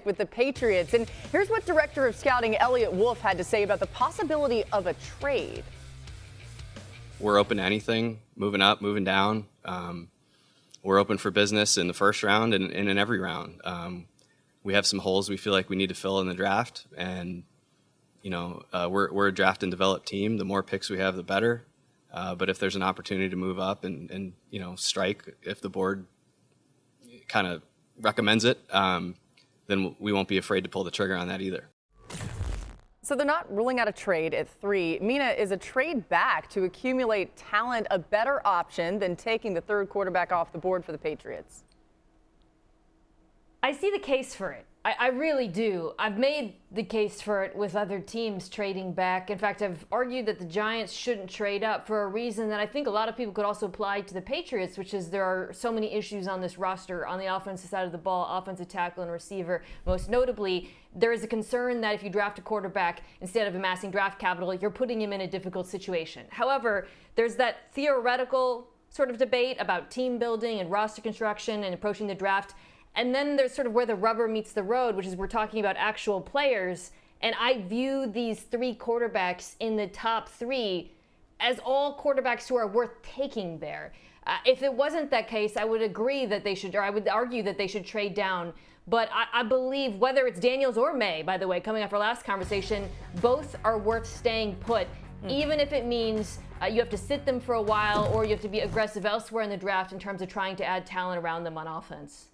with the Patriots. And here's what Director of Scouting Elliott Wolf had to say about the possibility of a trade. We're open to anything, moving up, moving down. We're open for business in the first round and in every round. We have some holes we feel like we need to fill in the draft, and we're a draft and develop team. The more picks we have, the better. But if there's an opportunity to move up and strike, if the board kind of recommends it, then we won't be afraid to pull the trigger on that either. So they're not ruling out a trade at 3. Mina, is a trade back to accumulate talent a better option than taking the third quarterback off the board for the Patriots? I see the case for it. I really do. I've made the case for it with other teams trading back. In fact, I've argued that the Giants shouldn't trade up for a reason that I think a lot of people could also apply to the Patriots, which is there are so many issues on this roster on the offensive side of the ball, offensive tackle and receiver. Most notably, there is a concern that if you draft a quarterback, instead of amassing draft capital, you're putting him in a difficult situation. However, there's that theoretical sort of debate about team building and roster construction and approaching the draft. And then there's sort of where the rubber meets the road, which is we're talking about actual players. And I view these 3 quarterbacks in the top 3 as all quarterbacks who are worth taking there. If it wasn't that case, I would agree that they should, or I would argue that they should trade down. But I believe whether it's Daniels or May, by the way, coming off our last conversation, both are worth staying put, even if it means you have to sit them for a while or you have to be aggressive elsewhere in the draft in terms of trying to add talent around them on offense.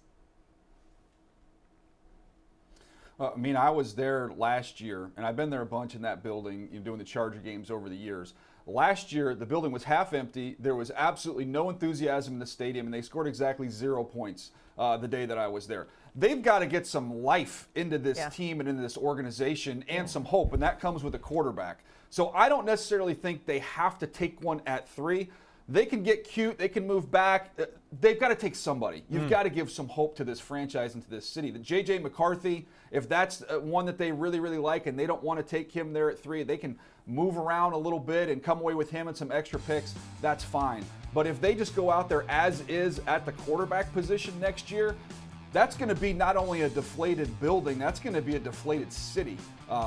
I was there last year, and I've been there a bunch in that building, doing the Charger games over the years. Last year, the building was half empty. There was absolutely no enthusiasm in the stadium, and they scored exactly 0 points the day that I was there. They've got to get some life into this team and into this organization and some hope, and that comes with a quarterback. So I don't necessarily think they have to take one at 3. They can get cute. They can move back. They've got to take somebody. You've got to give some hope to this franchise and to this city. The J.J. McCarthy, if that's one that they really, really like and they don't want to take him there at 3, they can move around a little bit and come away with him and some extra picks. That's fine. But if they just go out there as is at the quarterback position next year, that's going to be not only a deflated building, that's going to be a deflated city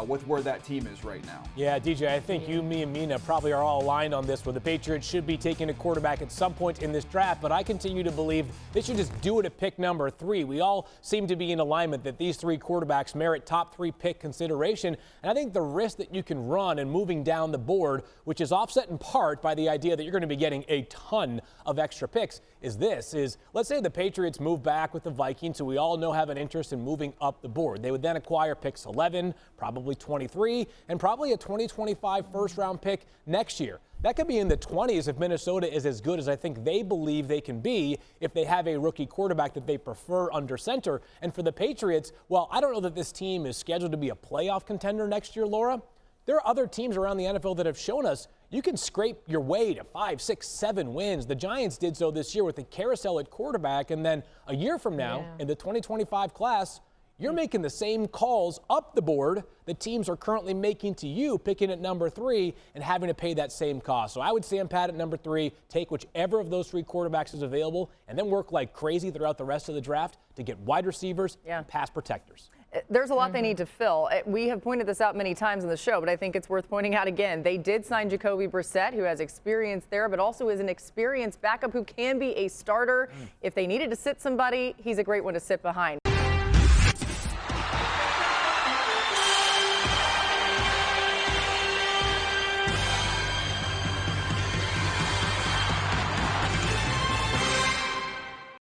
with where that team is right now. Yeah, DJ, I think you, me, and Mina probably are all aligned on this, where the Patriots should be taking a quarterback at some point in this draft, but I continue to believe they should just do it at pick number 3. We all seem to be in alignment that these 3 quarterbacks merit top 3 pick consideration, and I think the risk that you can run in moving down the board, which is offset in part by the idea that you're going to be getting a ton of extra picks, is let's say the Patriots move back with the Vikings, who we all know have an interest in moving up the board. They would then acquire picks 11, probably 23, and probably a 2025 first-round pick next year. That could be in the 20s if Minnesota is as good as I think they believe they can be if they have a rookie quarterback that they prefer under center. And for the Patriots, well, I don't know that this team is scheduled to be a playoff contender next year, Laura. There are other teams around the NFL that have shown us you can scrape your way to 5, 6, 7 wins. The Giants did so this year with the carousel at quarterback, and then a year from now, in the 2025 class, you're making the same calls up the board that teams are currently making to you, picking at number 3 and having to pay that same cost. So I would stand pat at number 3, take whichever of those 3 quarterbacks is available, and then work like crazy throughout the rest of the draft to get wide receivers and pass protectors. There's a lot they need to fill. We have pointed this out many times on the show, but I think it's worth pointing out again. They did sign Jacoby Brissett, who has experience there, but also is an experienced backup who can be a starter. If they needed to sit somebody, he's a great one to sit behind.